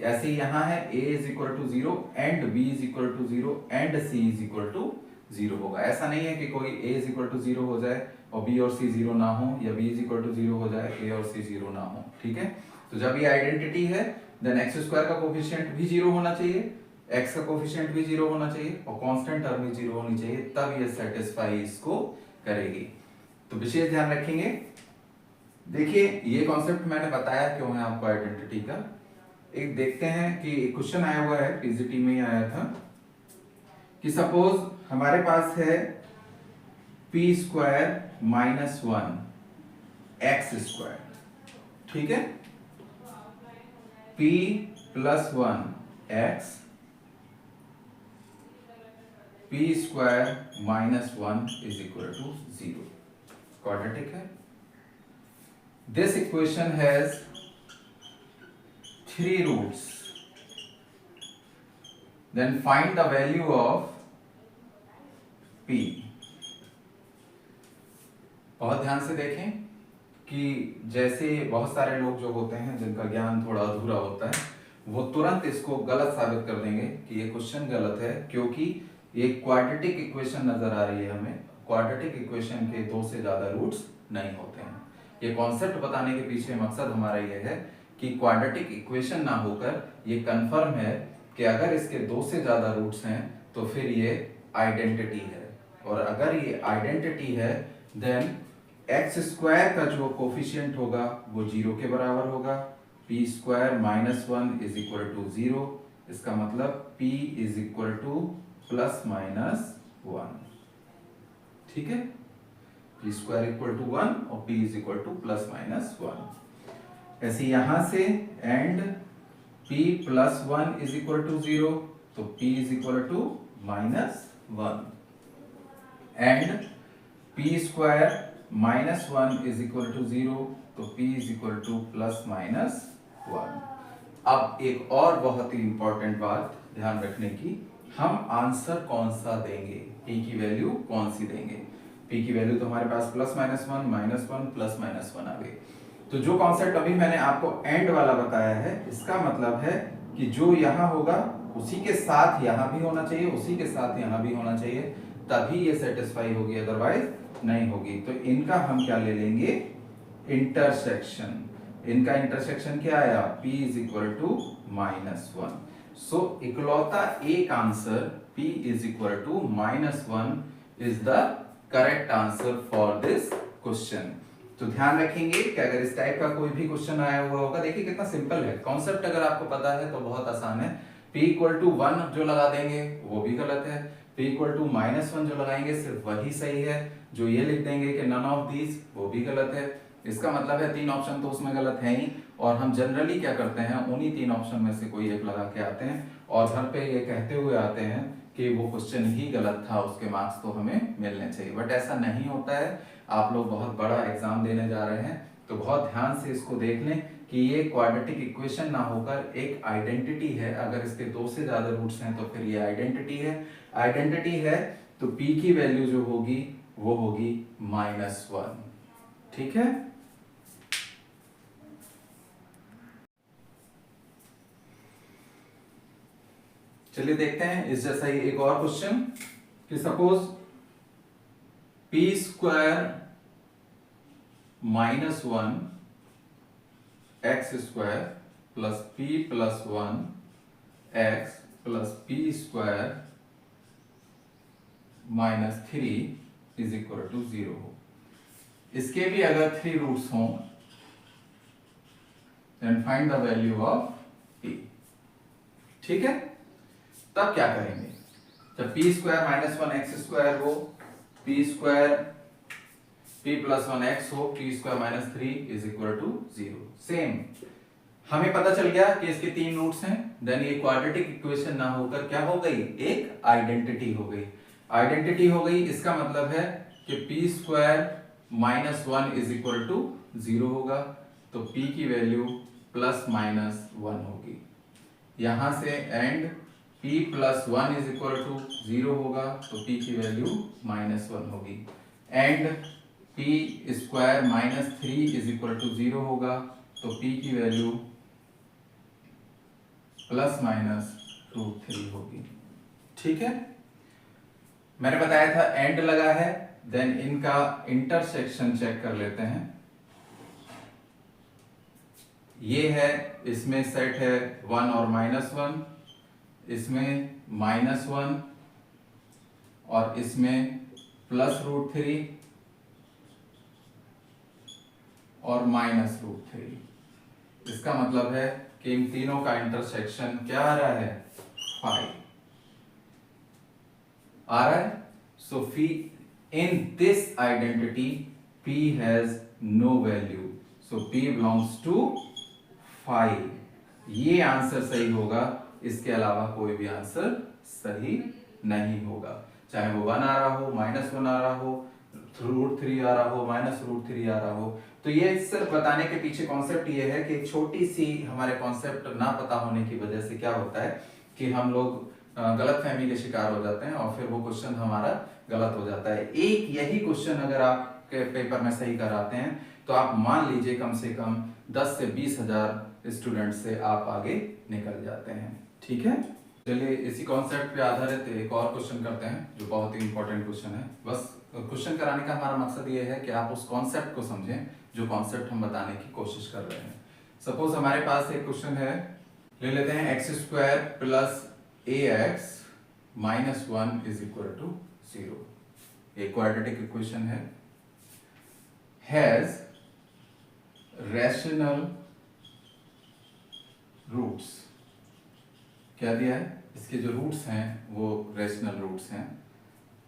ऐसे यहाँ है a is equal to 0 and b is equal to 0 and c is equal to 0 होगा। ऐसा नहीं है कि कोई a इज इक्वल टू 0 हो जाए और b और c 0 ना हो, या b इज इक्वल टू 0 हो जाए a और c 0 ना हो। ठीक है, तो जब ये आइडेंटिटी है देन x² का कोफिशिएंट भी 0 होना चाहिए, x का कोफिशिएंट भी 0 होना चाहिए और कांस्टेंट टर्म भी 0 होनी चाहिए, तब ये सेटिस्फाई इसको करेगी। तो विशेष ध्यान रखेंगे। देखिए ये कॉन्सेप्ट मैंने बताया क्यों है आपको आइडेंटिटी का। एक देखते हैं कि क्वेश्चन आया हुआ है, पीजीटी में ही आया था कि सपोज हमारे पास है p² माइनस 1 x², ठीक है, p plus 1 x, p² minus 1 is equal to 0, quadratic है। This equation has 3 roots, then find the value of p। बहुत ध्यान से देखें कि जैसे बहुत सारे लोग जो होते हैं जिनका ज्ञान थोड़ा अधूरा होता है वो तुरंत इसको गलत साबित कर देंगे कि ये क्वेश्चन गलत है, क्योंकि ये क्वाड्रेटिक इक्वेशन नजर आ रही है हमें। क्वाड्रेटिक इक्वेशन के दो से ज्यादा रूट्स नहीं होते हैं। ये कॉन्सेप्ट बताने के पीछे मकसद हमारा ये है कि क्वाड्रेटिक इक्वेशन ना होकर ये कंफर्म है कि अगर इसके दो से ज्यादा रूट्स हैं तो फिर ये आइडेंटिटी है, और अगर ये आइडेंटिटी है देन x² का जो कोफिशिएंट होगा वो 0 के बराबर होगा, p² minus 1 is equal to 0, इसका मतलब p is equal to plus minus 1। ठीक है, p² इक्वल टू 1 और p is equal to plus minus 1। ऐसे यहां से and p plus 1 is equal to 0, तो p is equal to minus 1 and p² minus 1 is equal to 0, तो p is equal to plus minus 1। अब एक और बहुत ही इंपॉर्टेंट बात ध्यान रखने की, हम आंसर कौन सा देंगे, p की वैल्यू कौन सी देंगे। p की वैल्यू तो हमारे पास +-1 -1 +-1 आ गई। तो जो कॉन्सेप्ट अभी मैंने आपको एंड वाला बताया है, इसका मतलब है कि जो यहां होगा उसी के साथ यहां भी होना चाहिए, उसी के साथ यहां भी होना चाहिए, तभी ये सेटिस्फाई होगी, अदरवाइज नहीं होगी। तो इनका हम क्या ले लेंगे, इंटरसेक्शन। इनका इंटरसेक्शन क्या आया, p = -1। सो इकलौता एक answer p = -1 is the correct answer for this question. तो ध्यान रखेंगे कि अगर इस टाइप का कोई भी क्वेश्चन आया हुआ होगा, देखिए कितना सिंपल है कॉन्सेप्ट, अगर आपको पता है तो बहुत आसान है। p = 1 जो लगा देंगे वो भी गलत है, p = -1 जो लगाएंगे सिर्फ वही सही है, जो ये लिख देंगे कि नन ऑफ दीज वो भी गलत है। इसका मतलब है 3 ऑप्शन तो उसमें गलत है ही, और हम जनरली क्या करते हैं, उन्हीं 3 ऑप्शन में से कोई एक लगा के आते हैं और घर पे ये कहते हुए आते हैं कि वो क्वेश्चन ही गलत था, उसके मार्क्स तो हमें मिलने चाहिए। बट ऐसा नहीं होता है। आप लोग बहुत बड़ा एग्जाम देने जा रहे हैं, तो बहुत ध्यान से इसको देख लें कि ये क्वाड्रेटिक इक्वेशन ना होकर एक आइडेंटिटी है। अगर इसके 2 से ज्यादा रूट्स हैं तो फिर ये आइडेंटिटी है। आइडेंटिटी है तो p की वैल्यू जो होगी वो होगी -1। ठीक है। चलिए देखते हैं इस जैसा ही एक और क्वेश्चन कि suppose p² -1 x² + p + 1 x + p² -3 = 0 हो। इसके भी अगर 3 रूट्स हों, then find the value of p। ठीक है, तब क्या करेंगे, जब p² -1 x² हो, p² p + 1 x हो, p² -3 = 0। सेम हमें पता चल गया कि इसके 3 रूट्स हैं, देन ये क्वाड्रेटिक इक्वेशन ना होकर क्या हो गई, एक आइडेंटिटी हो गई। आइडेंटिटी हो गई, इसका मतलब है कि p² -1 = 0 होगा, तो p की वैल्यू +-1 होगी। यहां से एंड p + 1 = 0 होगा, तो p की वैल्यू -1 होगी। एंड p² -3 = 0 होगा, तो p की वैल्यू ±√3 होगी। ठीक है, मैंने बताया था एंड लगा है, देन इनका इंटरसेक्शन चेक कर लेते हैं। ये है, इसमें सेट है 1 और -1, इसमें -1 और इसमें +√3 और -√3। इसका मतलब है कि इन तीनों का इंटरसेक्शन क्या आ रहा है, 5 आ रहा है। So phi in this identity p has no value, so p belongs to 5। ये आंसर सही होगा, इसके अलावा कोई भी आंसर सही नहीं होगा। चाहे वो 1 आ रहा हो, -1 आ रहा हो, √3 आ रहा हो, -√3 आ रहा हो। तो ये सिर्फ बताने के पीछे कॉन्सेप्ट ये है कि एक छोटी सी हमारे कॉन्सेप्ट ना पता होने की वजह से क्या होता है कि हम लोग गलत फहमी के शिकार हो जाते हैं और फिर वो क्वेश्चन हमारा गलत हो जाता है। एक यही क्वेश्चन अगर आपके पेपर में सही कराते हैं तो आप मान लीजिए कम से कम 10 से 20 हजार स्टूडेंट से आप आगे निकल जाते हैं। ठीक है, चलिए इसी कॉन्सेप्ट पे आधारित एक और क्वेश्चन करते हैं जो बहुत ही इंपॉर्टेंट क्वेश्चन है। बस क्वेश्चन कराने का हमारा मकसद ये है कि आप उस कॉन्सेप्ट को समझें जो कॉन्सेप्ट हम बताने की कोशिश कर रहे हैं। सपोज हमारे पास एक क्वेश्चन है, ले लेते हैं x² + ax -1 = 0। एक क्वाड्रेटिक इक्वेशन है, हैज रैशनल रूट्स। क्या दिया है, इसके जो रूट्स हैं वो रैशनल रूट्स हैं,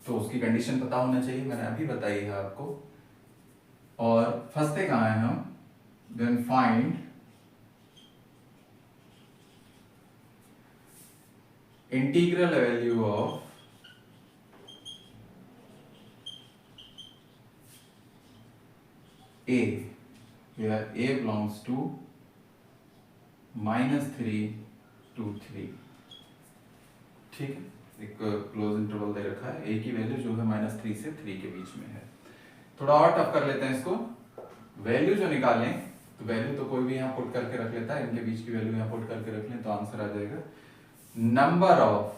तो उसकी कंडीशन पता होना चाहिए, मैंने अभी बताई है आपको। और फंसते कहाँ हैं हम, then find integral value of a, where a belongs to -3 to 3। ठीक है, एक क्लोज इंटरवल दे रखा है, ए की वैल्यू जो है -3 से 3 के बीच में है। थोड़ा और टफ कर लेते हैं इसको। वैल्यू जो निकालें, तो वैल्यू तो कोई भी यहाँ पुट करके रख लेता है, इनके बीच की वैल्यू यहाँ पुट करके रख लें तो आंसर आ जाएगा नंबर ऑफ,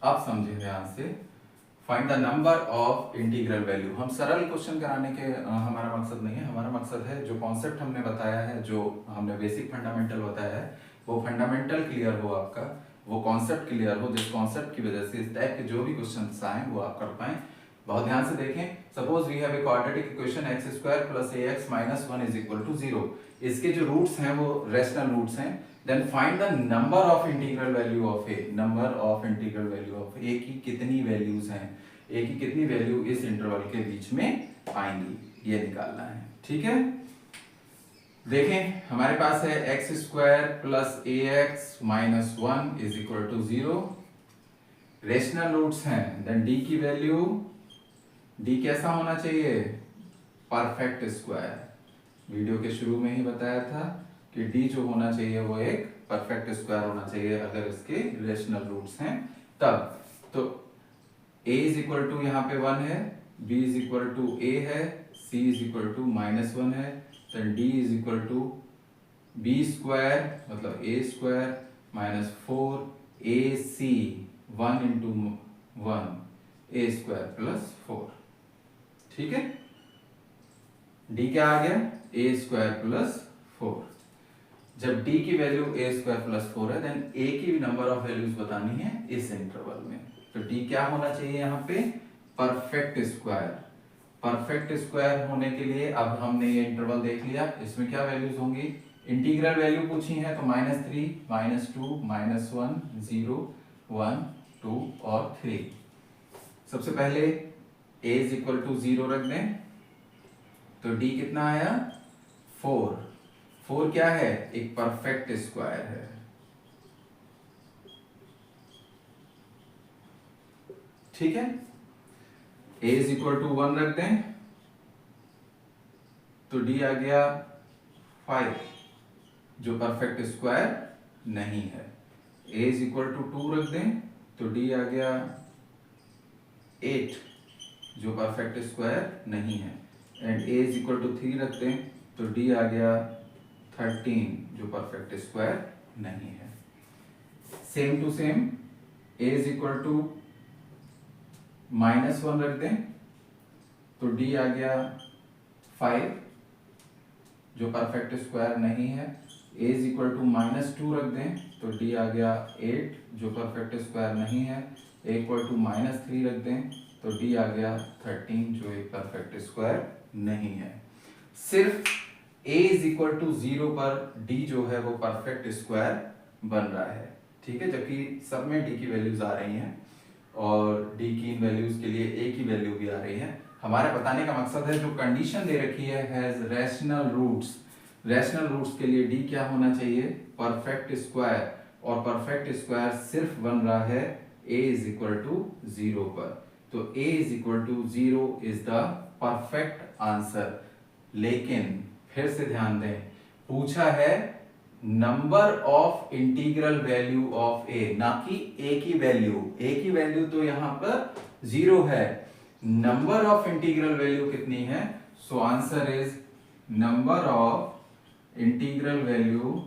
अब समझे ध्यान से, find the number of integral value. हम सरल क्वेश्चन कराने के हमारा मकसद नहीं है, हमारा मकसद है जो कॉन्सेप्ट हमने बताया है, जो हमने बेसिक फंडामेंटल बताया है, वो फंडामेंटल क्लियर हो आपका, वो कॉन्सेप्ट क्लियर हो, जिस कॉन्सेप्ट की वजह से इस टाइप के जो भी क्वेश्चन आए वो आप कर पाए। बहुत ध्यान से देखें। Suppose we have a quadratic equation x² + ax - 1 = 0। इसके जो रूट्स हैं वो रेशनल रूट्स हैं। Then find the number of integral value of a, number of integral value of a की कितनी वैल्यूज हैं, ए की कितनी वैल्यू इस इंटरवल के बीच में आएंगी, ये निकालना है। ठीक है, देखें हमारे पास है x² + ax - 1 = 0। रेशनल रूट्स हैं, देन d की वैल्यू, d कैसा होना चाहिए, परफेक्ट स्क्वायर। वीडियो के शुरू में ही बताया था कि d जो होना चाहिए वो एक परफेक्ट स्क्वायर होना चाहिए अगर इसके रेशनल रूट्स हैं तब। तो a = यहाँ पे 1 है, b = a है, c = -1 है, तो d = b² मतलब a² - 4ac 1 × 1 a² + 4। ठीक है, d क्या आ गया, a² + 4। जब d की वैल्यू a² + 4 है, देन a की भी नंबर ऑफ वैल्यूज बतानी है इस इंटरवल में। तो d क्या होना चाहिए यहाँ पे, परफेक्ट स्क्वायर। परफेक्ट स्क्वायर होने के लिए अब हमने ये इंटरवल देख लिया, इसमें क्या वैल्यूज होंगी, इंटीग्रल वैल्यू पूछी है तो -3, -2, -1, 0, 1, 2 और 3। सबसे पहले a = 0 रख दें, तो d कितना आया, 4। 4 क्या है, एक परफेक्ट स्क्वायर है। ठीक है, a = 1 रख दें, तो d आ गया 5 जो परफेक्ट स्क्वायर नहीं है। a = 2 रख दें, तो d आ गया 8 जो परफेक्ट स्क्वायर नहीं है। एंड a = 3 रख दें, तो d आ गया 13 जो परफेक्ट स्क्वायर नहीं है। सेम टू सेम a = -1 रख दें, तो d आ गया 5 जो परफेक्ट स्क्वायर नहीं है। a = -2 रख दें, तो d आ गया 8 जो परफेक्ट स्क्वायर नहीं है। a = -3 रख दें, तो d आ गया 13 जो एक परफेक्ट स्क्वायर नहीं है। सिर्फ a = 0 पर d जो है वो परफेक्ट स्क्वायर बन रहा है। ठीक है, जबकि सब में d की वैल्यूज आ रही हैं और d की इन वैल्यूज के लिए a की वैल्यू भी आ रही है। हमारे बताने का मकसद है जो कंडीशन दे रखी है has rational roots, rational roots के लिए d क्या होना चाहिए, परफेक्ट स्क्वायर। और परफेक्ट स्क्वायर सिर्फ बन रहा है a = 0 पर, तो a = 0 is the perfect answer. लेकिन फिर से ध्यान दें, पूछा है number of integral value of a, ना कि a की वैल्यू। a की वैल्यू तो यहां पर 0 है, नंबर ऑफ इंटीग्रल वैल्यू कितनी है, so answer is number of integral value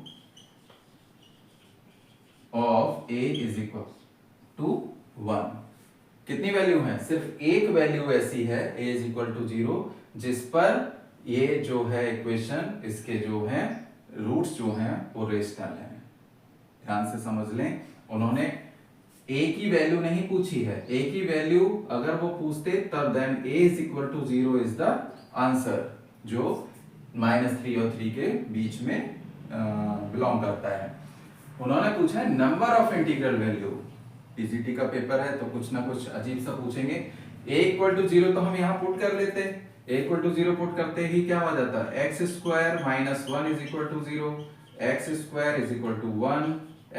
of a = 1। कितनी वैल्यू है, सिर्फ एक वैल्यू ऐसी है a = 0 जिस पर ये जो है इक्वेशन, इसके जो है रूट्स जो हैं वो रेशनल हैं। ध्यान से समझ लें, उन्होंने a की वैल्यू नहीं पूछी है, a की वैल्यू अगर वो पूछते तब then a = 0 is the answer, जो -3 और 3 के बीच में बिलोंग करता है। उन्होंने पूछा है number of integral value. PGT का पेपर है तो कुछ ना कुछ अजीब सा पूछेंगे। a = 0 तो हम यहाँ पुट कर लेते, a = 0 पुट करते ही क्या हो जाता है, x² - 1 = 0, x² = 1,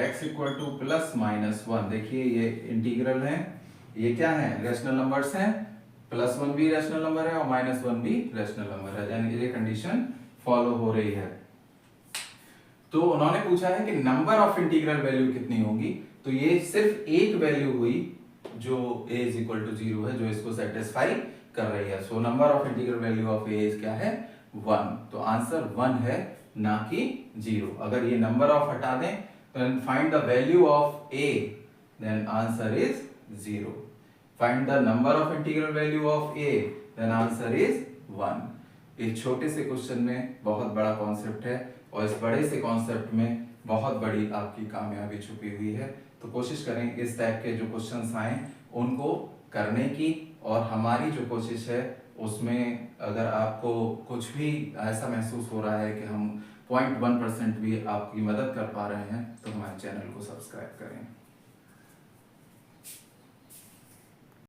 x = +-1। देखिए ये इंटीग्रल है, ये क्या है, रैशनल नंबर्स हैं, +1 भी रैशनल नंबर है और -1 भी रैशनल नंबर है, यानी ये कंडीशन फॉलो हो रही है। तो उन्होंने पूछा है कि नंबर ऑफ इंटीग्रल वैल्यू कितनी होगी, तो ये सिर्फ एक वैल्यू हुई जो a इज इक्वल टू 0 है, जो इसको सेटिस्फाई कर रही है। So number of integral value of a is क्या है, 1। तो आंसर 1 है, ना कि 0। अगर ये नंबर ऑफ हटा दें तो find the value of a, then answer is 0। Find the number of integral value of a, then answer is 1। इस छोटे से क्वेश्चन में बहुत बड़ा कॉन्सेप्ट है और इस बड़े से कॉन्सेप्ट में बहुत बड़ी आपकी कामयाबी छुपी हुई है। तो कोशिश करें इस टाइप के जो क्वेश्चंस आए उनको करने की, और हमारी जो कोशिश है उसमें अगर आपको कुछ भी ऐसा महसूस हो रहा है कि हम 0.1% भी आपकी मदद कर पा रहे हैं तो हमारे चैनल को सब्सक्राइब करें।